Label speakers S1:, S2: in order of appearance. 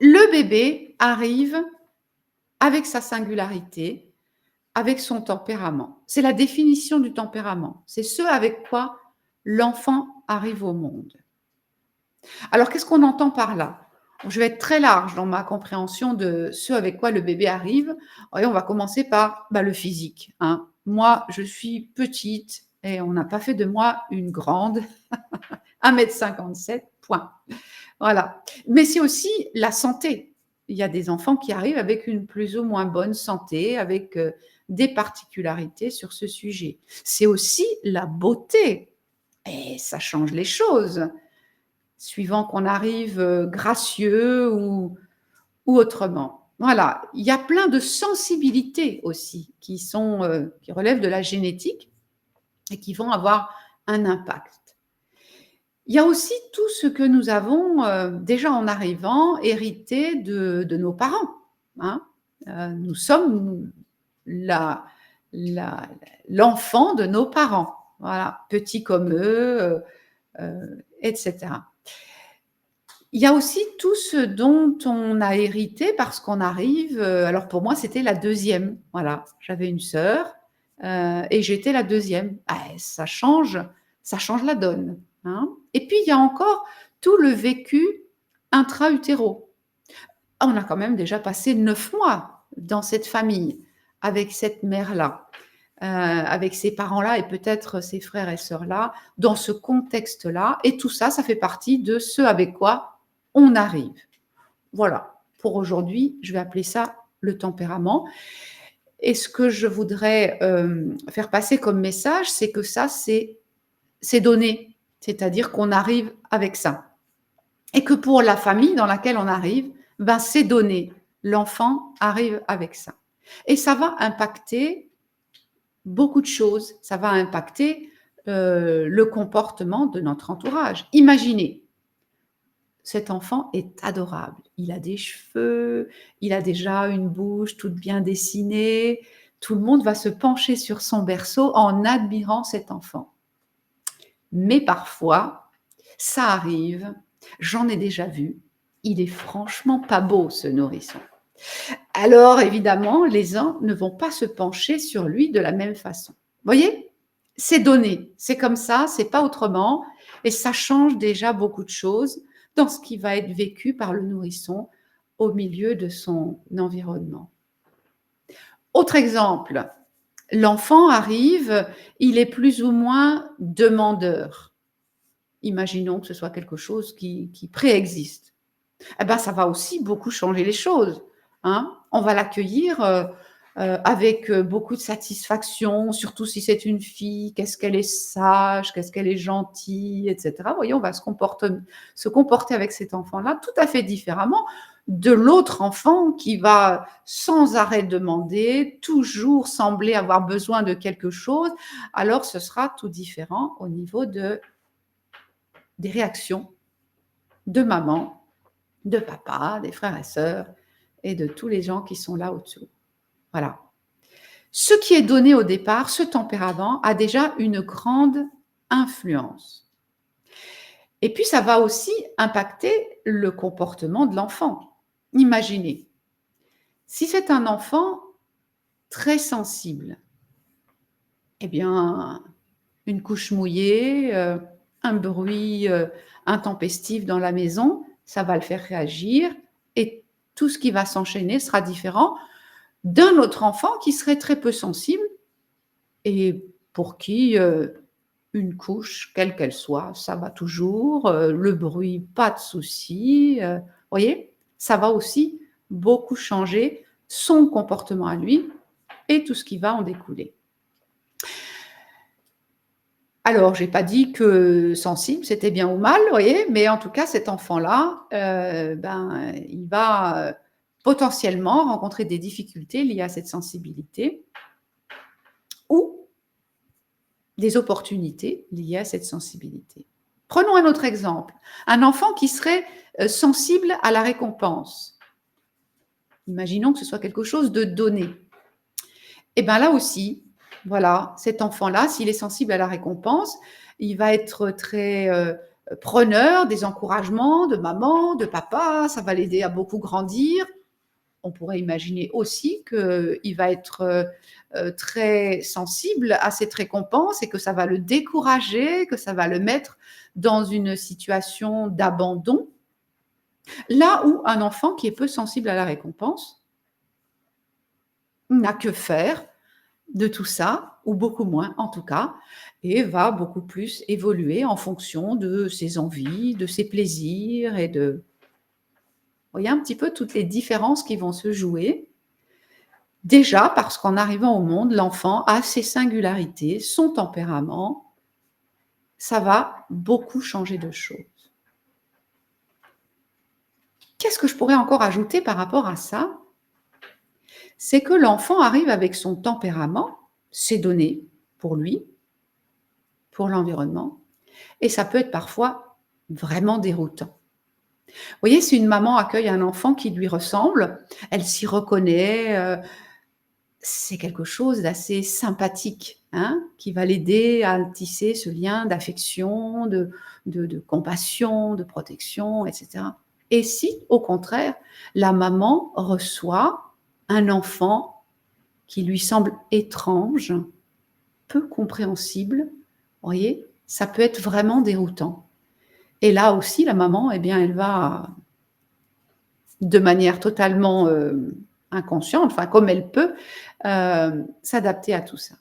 S1: Le bébé arrive avec sa singularité, avec son tempérament. C'est la définition du tempérament. C'est ce avec quoi l'enfant arrive au monde. Alors, qu'est-ce qu'on entend par là? Je vais être très large dans ma compréhension de ce avec quoi le bébé arrive. Et on va commencer par le physique, hein. Moi, je suis petite et on n'a pas fait de moi une grande, 1,57 m, point. Voilà. Mais c'est aussi la santé. Il y a des enfants qui arrivent avec une plus ou moins bonne santé, avec des particularités sur ce sujet. C'est aussi la beauté. Et ça change les choses, suivant qu'on arrive gracieux ou autrement. Voilà, il y a plein de sensibilités aussi qui relèvent de la génétique et qui vont avoir un impact. Il y a aussi tout ce que nous avons déjà en arrivant hérité de nos parents, hein. Nous sommes l'enfant de nos parents, voilà, petits comme eux, etc. Il y a aussi tout ce dont on a hérité parce qu'on arrive. Alors pour moi, c'était la deuxième. Voilà, j'avais une sœur et j'étais la deuxième. Ça change la donne, hein. Et puis il y a encore tout le vécu intra-utéro. On a quand même déjà passé 9 mois dans cette famille avec cette mère-là, avec ces parents-là et peut-être ces frères et sœurs-là, dans ce contexte-là. Et tout ça, ça fait partie de ce avec quoi on arrive. Voilà, pour aujourd'hui, je vais appeler ça le tempérament. Et ce que je voudrais faire passer comme message, c'est que ça, c'est donné. C'est-à-dire qu'on arrive avec ça. Et que pour la famille dans laquelle on arrive, c'est donné. L'enfant arrive avec ça. Et ça va impacter beaucoup de choses. Ça va impacter le comportement de notre entourage. Imaginez, cet enfant est adorable. Il a des cheveux, il a déjà une bouche toute bien dessinée. Tout le monde va se pencher sur son berceau en admirant cet enfant. Mais parfois, ça arrive, j'en ai déjà vu, il est franchement pas beau ce nourrisson. Alors évidemment, les uns ne vont pas se pencher sur lui de la même façon. Vous voyez? C'est donné, c'est comme ça, c'est pas autrement, et ça change déjà beaucoup de choses dans ce qui va être vécu par le nourrisson au milieu de son environnement. Autre exemple, l'enfant arrive, il est plus ou moins demandeur. Imaginons que ce soit quelque chose qui préexiste. Eh ben, ça va aussi beaucoup changer les choses, hein. On va l'accueillir avec beaucoup de satisfaction, surtout si c'est une fille, qu'est-ce qu'elle est sage, qu'est-ce qu'elle est gentille, etc. Vous voyez, on va se comporter avec cet enfant-là tout à fait différemment de l'autre enfant qui va sans arrêt demander, toujours sembler avoir besoin de quelque chose. Alors, ce sera tout différent au niveau des réactions de maman, de papa, des frères et sœurs et de tous les gens qui sont là au-dessous. Voilà. Ce qui est donné au départ, ce tempérament, a déjà une grande influence. Et puis, ça va aussi impacter le comportement de l'enfant. Imaginez, si c'est un enfant très sensible, eh bien, une couche mouillée, un bruit intempestif dans la maison, ça va le faire réagir et tout ce qui va s'enchaîner sera différent d'un autre enfant qui serait très peu sensible et pour qui une couche, quelle qu'elle soit, ça va toujours, le bruit, pas de souci. Voyez, ça va aussi beaucoup changer son comportement à lui et tout ce qui va en découler. Alors, j'ai pas dit que sensible, c'était bien ou mal, vous voyez, mais en tout cas, cet enfant-là, il va potentiellement rencontrer des difficultés liées à cette sensibilité ou des opportunités liées à cette sensibilité. Prenons un autre exemple. Un enfant qui serait sensible à la récompense. Imaginons que ce soit quelque chose de donné. Et bien là aussi, voilà, cet enfant-là, s'il est sensible à la récompense, il va être très preneur des encouragements de maman, de papa, ça va l'aider à beaucoup grandir. On pourrait imaginer aussi qu'il va être, très sensible à cette récompense et que ça va le décourager, que ça va le mettre dans une situation d'abandon. Là où un enfant qui est peu sensible à la récompense n'a que faire de tout ça, ou beaucoup moins en tout cas, et va beaucoup plus évoluer en fonction de ses envies, de ses plaisirs et de vous voyez un petit peu toutes les différences qui vont se jouer. Déjà parce qu'en arrivant au monde, l'enfant a ses singularités, son tempérament, ça va beaucoup changer de choses. Qu'est-ce que je pourrais encore ajouter par rapport à ça? C'est que l'enfant arrive avec son tempérament, ses données pour lui, pour l'environnement, et ça peut être parfois vraiment déroutant. Vous voyez, si une maman accueille un enfant qui lui ressemble, elle s'y reconnaît, c'est quelque chose d'assez sympathique, hein, qui va l'aider à tisser ce lien d'affection, de compassion, de protection, et cetera. Et si, au contraire, la maman reçoit un enfant qui lui semble étrange, peu compréhensible, vous voyez, ça peut être vraiment déroutant. Et là aussi, la maman, eh bien, elle va, de manière totalement, inconsciente, enfin comme elle peut, s'adapter à tout ça.